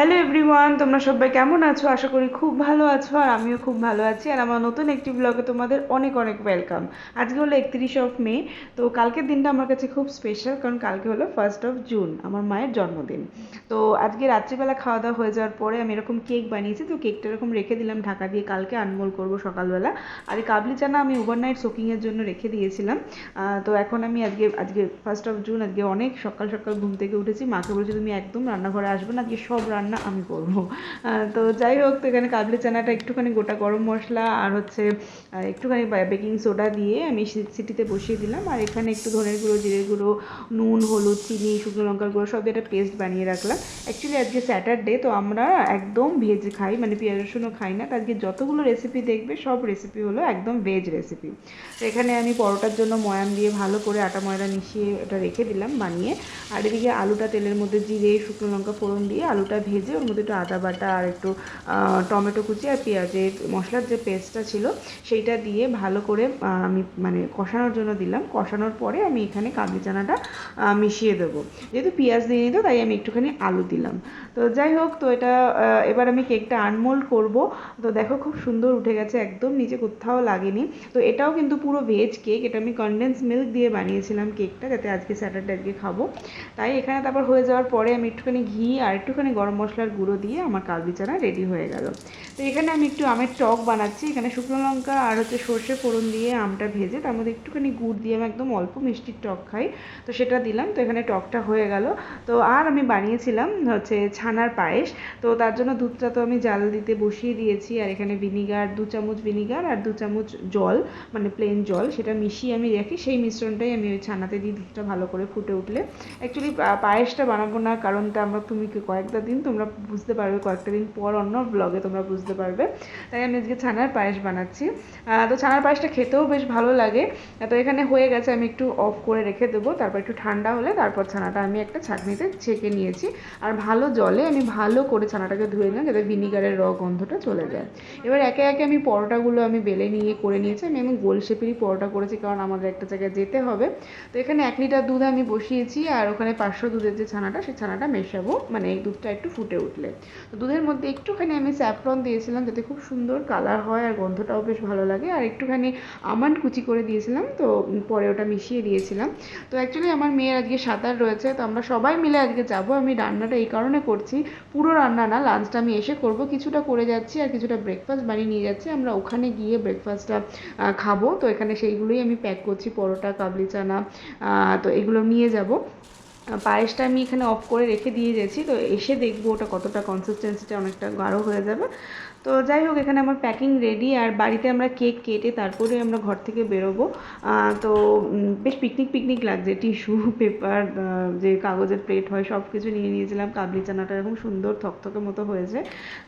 Hello everyone, তোমরা সবাই কেমন আছো? আশা করি খুব ভালো আছো, আর আমিও খুব ভালো আছি। আর আমার নতুন একটি ব্লগে তোমাদের অনেক অনেক ওয়েলকাম। আজকে হলো 31 মে। তো কালকের দিনটা আমার কাছে খুব স্পেশাল, কারণ কালকে হলো 1 জুন, আমার মায়ের জন্মদিন। তো আজকে রাত্রিবেলা খাওয়া দাওয়া হয়ে যাওয়ার পরে আমি এরকম কেক বানিয়েছি, তো কেকটা এরকম রেখে দিলাম ঢাকা দিয়ে, কালকে আনমোল করবো সকালবেলা। আর এই কাবলি চানা আমি ওভারনাইট সোকিংয়ের জন্য রেখে দিয়েছিলাম। তো এখন আমি আজকে আজকে 1 জুন, আজকে অনেক সকাল সকাল ঘুম থেকে উঠেছি। মাকে বলছি তুমি একদম রান্নাঘরে আসবে না, আজকে সব রান্না আমি করবো। তো যাই হোক, তো এখানে কাবলি চানাটা একটুখানি গোটা গরম মশলা আর হচ্ছে একটুখানি বেকিং সোডা দিয়ে আমি সিটিতে বসিয়ে দিলাম। আর এখানে একটু ধনের গুঁড়ো, জিরের গুঁড়ো, নুন, হলুদ, চিনি, শুকনো লঙ্কার গুঁড়ো সব দিয়ে একটা পেস্ট বানিয়ে রাখলাম। অ্যাকচুয়ালি আজকে স্যাটারডে, তো আমরা একদম ভেজ খাই, মানে পেঁয়াজ রসুনও খাই না। তো আজকে যতগুলো রেসিপি দেখবে সব রেসিপি হলো একদম ভেজ রেসিপি। তো এখানে আমি পরোটার জন্য ময়াম দিয়ে ভালো করে আটা ময়দা মিশিয়ে ওটা রেখে দিলাম বানিয়ে। আর এদিকে আলুটা তেলের মধ্যে জিরে শুকনো লঙ্কা ফোড়ন দিয়ে আলুটা ভেজে ওর মধ্যে একটু আদা বাটা আর একটু টমেটো কুচি আর পেঁয়াজের মশলার যে পেস্টটা ছিল সেইটা দিয়ে ভালো করে আমি মানে কষানোর জন্য দিলাম। কষানোর পরে আমি এখানে কাবলি চানাটা মিশিয়ে দেবো। যেহেতু পেঁয়াজ দিয়ে নিত তাই আমি একটুখানি আলু দিলাম। তো যাই হোক, তো এটা এবার আমি কেকটা আনমোল্ড করব। তো দেখো খুব সুন্দর উঠে গেছে, একদম নিচে কোথাও লাগেনি। তো এটাও কিন্তু পুরো ভেজ কেক, এটা আমি কনডেন্স মিল্ক দিয়ে বানিয়েছিলাম কেকটা, যাতে আজকে স্যাটারডে আজকে খাবো। তাই এখানে তারপর হয়ে যাওয়ার পরে আমি একটুখানি ঘি আর একটুখানি গরম মশলার গুঁড়ো দিয়ে আমার কাবলি চানা রেডি হয়ে গেল। তো এখানে আমি একটু আমের টক বানাচ্ছি। এখানে শুকনো লঙ্কা আর হচ্ছে সর্ষে ফোড়ন দিয়ে আমটা ভেজে তার মধ্যে একটুখানি গুড় দিয়ে, আমি একদম অল্প মিষ্টির টক খাই, তো সেটা দিলাম। তো এখানে টকটা হয়ে গেল। তো আর আমি বানিয়েছিলাম হচ্ছে ছানার পায়েস। তো তার জন্য দুধটা তো আমি জাল দিতে বসিয়ে দিয়েছি। আর এখানে ভিনিগার 2 চামচ ভিনিগার আর 2 চামচ জল, মানে প্লেন জল, সেটা মিশিয়ে আমি রাখি। সেই মিশ্রণটাই আমি ওই ছানাতে দিই। দুধটা ভালো করে ফুটে উঠলে অ্যাকচুয়ালি পায়েসটা বানাবো না, কারণটা আমরা তুমি কয়েকটা দিন তোমরা বুঝতে পারবে, কয়েকটা দিন পর অন্য ব্লগে তোমরা বুঝতে পারবে। তাই আমি আজকে ছানার পায়েস বানাচ্ছি। তো ছানার পায়েসটা খেতেও বেশ ভালো লাগে। তো এখানে হয়ে গেছে, আমি একটু অফ করে রেখে দেবো। তারপর একটু ঠান্ডা হলে তারপর ছানাটা আমি একটা ছাঁকনিতে ছেঁকে নিয়েছি। আর ভালো জলে আমি ভালো করে ছানাটাকে ধুয়ে নিলাম, যাতে ভিনিগারের গন্ধটা চলে যায়। এবার একে একে আমি পরোটাগুলো আমি বেলে নিয়ে করে নিয়েছি। আমি গোল শেপেরই পরোটা করেছি, কারণ আমাদের একটা জায়গায় যেতে হবে। তো এখানে 1 লিটার দুধ আমি বসিয়েছি, আর ওখানে 500 দুধের যে ছানাটা, সেই ছানাটা মেশাবো, মানে এই দুধটা একটু ফুটে উঠলে। তো দুধের মধ্যে একটুখানি আমি স্যাফরন দিয়েছিলাম, যাতে খুব সুন্দর কালার হয় আর গন্ধটাও বেশ ভালো লাগে। আর একটুখানি আমন্ড কুচি করে দিয়েছিলাম, তো পরে ওটা মিশিয়ে দিয়েছিলাম। তো অ্যাকচুয়ালি আমার মেয়ের আজকে সাঁতার রয়েছে, তো আমরা সবাই মিলে আজকে যাব। আমি রান্নাটা এই কারণে করছি, পুরো রান্না না, লাঞ্চটা আমি এসে করব। কিছুটা করে যাচ্ছি আর কিছুটা ব্রেকফাস্ট বানিয়ে নিয়ে যাচ্ছি। আমরা ওখানে গিয়ে ব্রেকফাস্টটা খাবো। তো এখানে সেইগুলোই আমি প্যাক করছি, পরোটা, কাবলি চানা, তো এগুলো নিয়ে যাব। পায়েসটা আমি এখানে অফ করে রেখে দিয়ে গেছি, তো এসে দেখবো ওটা কতটা কনসিস্টেন্সিটা অনেকটা গাঢ় হয়ে যাবে। তো যাই হোক, এখানে আমার প্যাকিং রেডি। আর বাড়িতে আমরা কেক কেটে তারপরে আমরা ঘর থেকে বেরোবো। তো বেশ পিকনিক পিকনিক লাগছে। টিস্যু পেপার, যে কাগজের প্লেট হয়, সব কিছু নিয়ে নিয়েছিলাম। কাবলি চানাটা এরকম সুন্দর থকথকে মতো হয়েছে,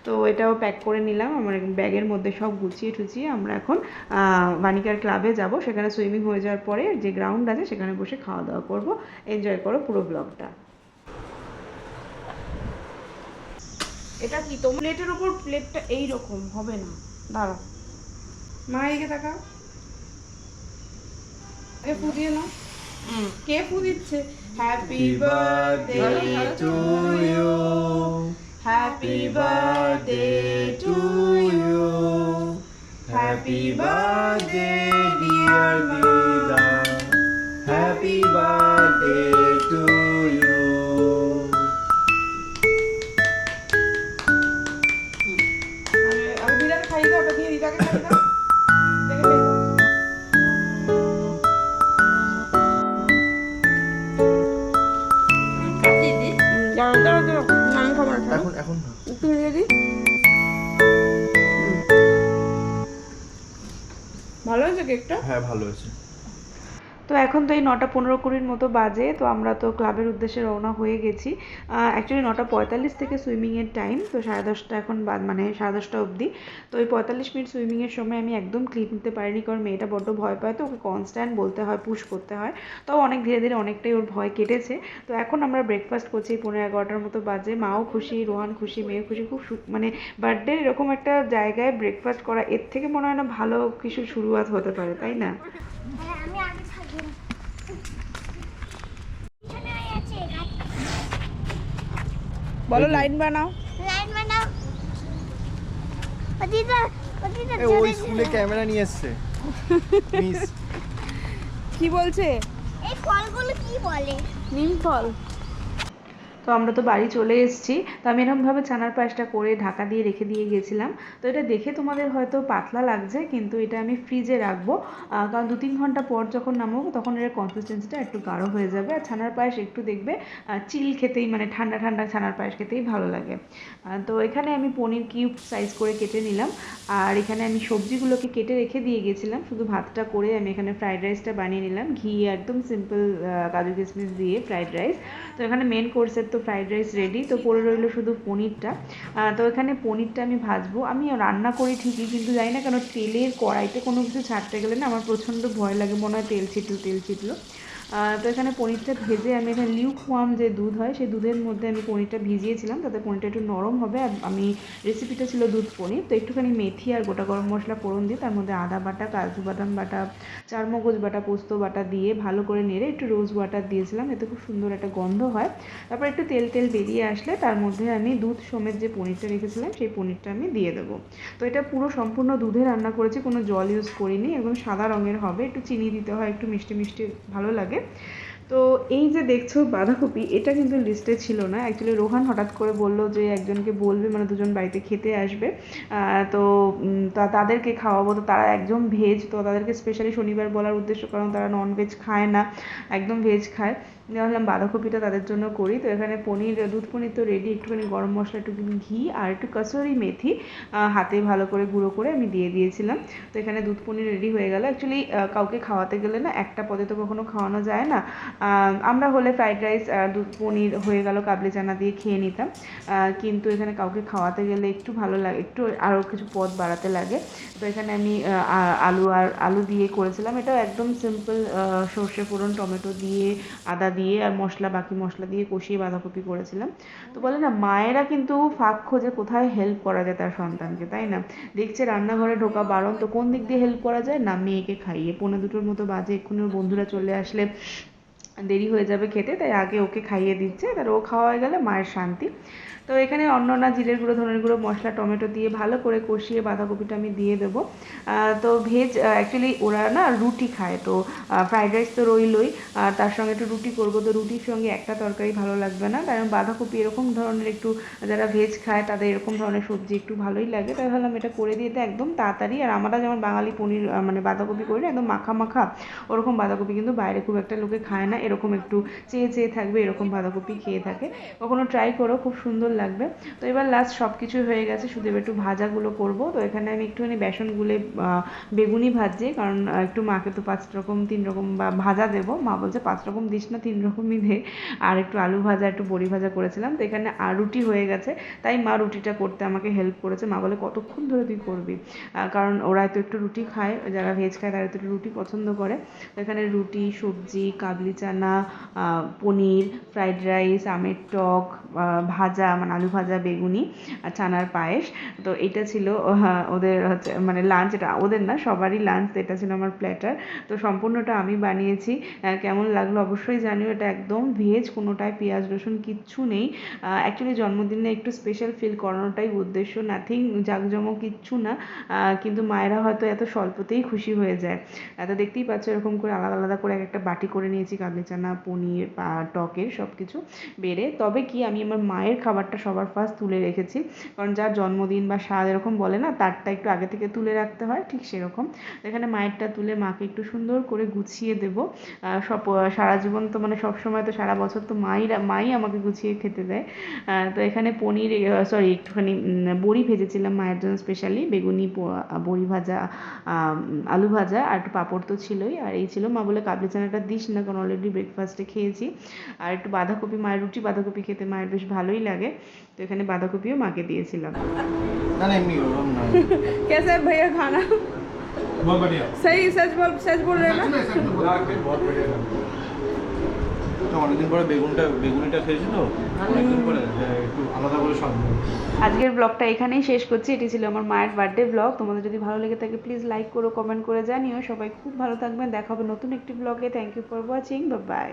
তো এটাও প্যাক করে নিলাম আমার ব্যাগের মধ্যে। সব গুছিয়ে টুছিয়ে আমরা এখন বানিকার ক্লাবে যাব। সেখানে সুইমিং হয়ে যাওয়ার পরে যে গ্রাউন্ড আছে সেখানে বসে খাওয়া দাওয়া করবো। এনজয় করো পুরো ব্লগটা। এটা কি তোমার প্লেটের উপর প্লেটটা এইরকম হবে না? দাঁড়াও, মা এদিকে তাকাও, আগে ফু দিয়ে নাও। কে ফু দিচ্ছে? Happy birthday to you, happy birthday to you, happy birthday dear দিদা, হ্যাপি বার্থডে টু ইউ। আমি দিদাকে খাই দাও, ওটা দিয়ে দিদাকে খাই দাও। দেখে খাই দাও। দাঁড়াও দাঁড়াও দাঁড়াও, আমি খাবো না, এখন এখন না, তুমি দিয়ে দিই। ভালো হয়েছে কেকটা? হ্যাঁ ভালো হয়েছে। তো এখন তো এই 9:15-20 মতো বাজে। তো আমরা তো ক্লাবের উদ্দেশ্যে রওনা হয়ে গেছি। অ্যাকচুয়ালি 9:45 থেকে সুইমিংয়ের টাইম, তো 10:30 এখন মানে 10:30 অবধি। তো ওই 45 মিনিট সুইমিংয়ের সময় আমি একদম ক্লিপ নিতে পারিনি, কারণ মেয়েটা বড্ড ভয় পায়, তো ওকে কনস্ট্যান্ট বলতে হয়, পুশ করতে হয়। তো অনেক ধীরে ধীরে অনেকটাই ওর ভয় কেটেছে। তো এখন আমরা ব্রেকফাস্ট করছি, 11:30 মতো বাজে। মাও খুশি, রোহান খুশি, মেয়ে খুশি। খুব মানে বার্থডে এরকম একটা জায়গায় ব্রেকফাস্ট করা, এর থেকে মনে হয় না ভালো কিছু শুরুয়াত হতে পারে, তাই না? বলো লাইন বানাও। ওই স্কুলে ক্যামেরা নিয়ে এসছে মিস। কি বলছে? এই ফলগুলো কি বলে? নিম ফল। তো আমরা তো বাড়ি চলে এসেছি। তো আমি এরকমভাবে ছানার পায়েসটা করে ঢাকা দিয়ে রেখে দিয়ে গেছিলাম। তো এটা দেখে তোমাদের হয়তো পাতলা লাগছে, কিন্তু এটা আমি ফ্রিজে রাখবো, কারণ 2-3 ঘন্টা পর যখন নামাবো তখন এর কনসিস্টেন্সিটা একটু গাঢ় হয়ে যাবে। আর ছানার পায়েস একটু দেখবে চিল খেতেই, মানে ঠান্ডা ঠান্ডা ছানার পায়েস খেতেই ভালো লাগে। তো এখানে আমি পনির কিউব সাইজ করে কেটে নিলাম। আর এখানে আমি সবজিগুলোকে কেটে রেখে দিয়ে গেছিলাম, শুধু ভাতটা করে আমি এখানে ফ্রাইড রাইসটা বানিয়ে নিলাম। ঘি একদম সিম্পল কাজু কিশমিশ দিয়ে ফ্রাইড রাইস। তো এখানে মেন কোর্সের তো ফ্রাইড রাইস রেডি। তো পড়ে রইলো শুধু পনিরটা। তো এখানে পনিরটা আমি ভাজবো। আমি রান্না করি ঠিকই, কিন্তু জানি না কেন তেলের কড়াইতে কোনো কিছু ছাড়তে গেলে না আমার প্রচণ্ড ভয় লাগে, মনে হয় তেল ছিটলো। তো এখানে পনিরটা ভেজে আমি এখানে লিউকওয়ার্ম যে দুধ হয় সেই দুধের মধ্যে আমি পনিরটা ভিজিয়েছিলাম, তাতে পনিরটা একটু নরম হবে। আর আমি রেসিপিটা ছিল দুধ পনির। তো একটুখানি মেথি আর গোটা গরম মশলা ফোড়ন দিয়ে তার মধ্যে আদা বাটা, কাজু বাদাম বাটা, চারমগজ বাটা, পোস্ত বাটা দিয়ে ভালো করে নেড়ে একটু রোজ ওয়াটার দিয়েছিলাম, এতে খুব সুন্দর একটা গন্ধ হয়। তারপর একটু তেল বেরিয়ে আসলে তার মধ্যে আমি দুধ সমেত যে পনিরটা রেখেছিলাম সেই পনিরটা আমি দিয়ে দেবো। তো এটা পুরো সম্পূর্ণ দুধে রান্না করেছি, কোনো জল ইউজ করিনি, একদম সাদা রঙের হবে। একটু চিনি দিতে হয়, একটু মিষ্টি মিষ্টি ভালো লাগে। তো এই যে দেখছো বাঁধাকপি, এটা কিন্তু লিস্টে ছিল না। অ্যাকচুয়ালি রোহান হঠাৎ করে বলল যে একজনকে বলবে, মানে দুজন বাড়িতে খেতে আসবে, তো তাদেরকে খাওয়াবো। তো তারা একদম ভেজ, তো তাদেরকে স্পেশালি শনিবার বলার উদ্দেশ্য, কারণ তারা ননভেজ খায় না, একদম ভেজ খায়। ভাবলাম বাঁধাকপিটা তাদের জন্য করি। তো এখানে পনির, দুধ পনির তো রেডি। একটুখানি গরম মশলা, একটুখানি ঘি আর একটু কসুরি মেথি হাতে ভালো করে গুঁড়ো করে আমি দিয়ে দিয়েছিলাম। তো এখানে দুধ পনির রেডি হয়ে গেল। অ্যাকচুয়ালি কাউকে খাওয়াতে গেলে না একটা পদে তো কখনো খাওয়ানো যায় না। আমরা হলে ফ্রাইড রাইস, দুধ পনির হয়ে গেল, কাবলি চানা দিয়ে খেয়ে নিতাম, কিন্তু এখানে কাউকে খাওয়াতে গেলে একটু ভালো লাগে, একটু আরও কিছু পদ বাড়াতে লাগে। তো এখানে আমি আলু দিয়ে করেছিলাম। এটাও একদম সিম্পল, সর্ষে ফোড়ন, টমেটো দিয়ে, আদা দিয়ে আর বাকি মশলা দিয়ে কষিয়ে বাঁধাকপি করেছিলাম। তো বলে না, মায়েরা কিন্তু ফাঁক খোঁজে কোথায় হেল্প করা যায় তার সন্তানকে, তাই না? দেখছে রান্নাঘরে ঢোকা বারণ, তো কোন দিক দিয়ে হেল্প করা যায়? না, মেয়েকে খাইয়ে। 1:45 মতো বাজে, এক্ষুনি ওর বন্ধুরা চলে আসলে দেরি হয়ে যাবে খেতে, তাই আগে ওকে খাইয়ে দিচ্ছে। তার ও খাওয়া হয়ে গেলে মায়ের শান্তি। তো এখানে অন্যান্য জিরের গুঁড়ো, ধনের গুঁড়ো, মশলা, টমেটো দিয়ে ভালো করে কষিয়ে বাঁধাকপিটা আমি দিয়ে দেবো। তো ভেজ অ্যাকচুয়ালি ওরা না রুটি খায়, তো ফ্রাইড রাইস তো রইলই, তার সঙ্গে একটু রুটি করবো। তো রুটির সঙ্গে একটা তরকারি ভালো লাগবে না, কারণ বাঁধাকপি এরকম ধরনের একটু, যারা ভেজ খায় তাদের এরকম ধরনের সবজি একটু ভালোই লাগে। তাই ভাবলাম এটা করে দিতে একদম তাড়াতাড়ি। আর আমরা যেমন বাঙালি পনির, মানে বাঁধাকপি করি না একদম মাখা মাখা, ওরকম বাঁধাকপি কিন্তু বাইরে খুব একটা লোকে খায় না। এরকম একটু চেয়ে থাকবে, এরকম বাঁধাকপি খেয়ে থাকে। কখনো ট্রাই করো, খুব সুন্দর লাগবে। তো এবার লাস্ট সব কিছু হয়ে গেছে, শুধু এবার একটু ভাজাগুলো করব। তো এখানে আমি একটুখানি বেসন গুলে বেগুনি ভাজছি, কারণ একটু মাকে তো 3 রকম বা ভাজা দেবো। মা বলছে 5 রকম দিস না, 3 রকমই দে। আর একটু আলু ভাজা, একটু বড়ি ভাজা করেছিলাম। তো এখানে রুটি হয়ে গেছে, তাই মা রুটিটা করতে আমাকে হেল্প করেছে। মা বলে কতক্ষণ ধরে তুই করবি, কারণ ওরা তো একটু রুটি খায়, যারা ভেজ খায় তারা তো একটু রুটি পছন্দ করে। তো এখানে রুটি, সবজি, কাবলি চানা, পনির, ফ্রাইড রাইস, আমের টক, ভাজা, মানে আলু ভাজা, বেগুনি আর ছানার পায়েস। তো এটা ছিল ওদের হচ্ছে মানে লাঞ্চ। এটা ওদের না, সবারই লাঞ্চ। তো এটা ছিল আমার প্ল্যাটার। তো সম্পূর্ণটা আমি বানিয়েছি। কেমন লাগলো অবশ্যই জানিও। এটা একদম ভেজ, কোনোটায় পেঁয়াজ রসুন কিচ্ছু নেই। অ্যাকচুয়ালি জন্মদিনে একটু স্পেশাল ফিল করানোটাই উদ্দেশ্য, নাথিং জাঁকজমক কিচ্ছু না। কিন্তু মায়েরা হয়তো এত স্বল্পতেই খুশি হয়ে যায়। তো দেখতেই পাচ্ছ, এরকম করে আলাদা আলাদা করে একটা বাটি করে নিয়েছি কাবলি চানা, পনির, টকের সব কিছু বেড়ে। তবে কি, আমি আমার মায়ের খাবারটা সবার ফার্স্ট তুলে রেখেছি, কারণ যার জন্মদিন বা স্বাদ এরকম বলে না, তারটা একটু আগে থেকে তুলে রাখতে হয়, ঠিক সেরকম। এখানে মায়েরটা তুলে মাকে একটু সুন্দর করে গুছিয়ে দেবো। সব সারা জীবন তো, মানে সবসময় তো, সারা বছর তো মাই আমাকে গুছিয়ে খেতে দেয়। তো এখানে পনির, একটুখানি বড়ি ভেজেছিলাম মায়ের জন্য স্পেশালি, বেগুনি, বড়ি ভাজা, আলু ভাজা আর একটু পাঁপড় তো ছিলই। আর এই ছিল। মা বলে কাবলি চানাটা দিস না, কারণ অলরেডি ব্রেকফাস্টে খেয়েছি। আর একটু বাঁধাকপি, মায়ের রুটি বাঁধাকপি খেতে মায়ের বেশ ভালোই লাগে, তো এখানে বাঁধাকপিও মাকে দিয়েছিলাম। না না, এমনি ওরকম না। कैसे है भैया खाना? बहुत बढ़िया। सही, सच बोल रहे हैं ना? बहुत बढ़िया। তো অনেকদিন পরে বেগুনিটা খেয়েছি, তো অনেকদিন পরে একটু আলাদা করে স্বাদ। আজকের ব্লগটা এখানেই শেষ করছি। এটি ছিল আমার মায়ের বার্থডে ব্লগ। তোমাদের যদি ভালো লেগে থাকে প্লিজ লাইক করো, কমেন্ট করে জানিও। সবাই খুব ভালো থাকবেন, দেখা হবে নতুন একটি ব্লগে। Thank you for watching, bye by.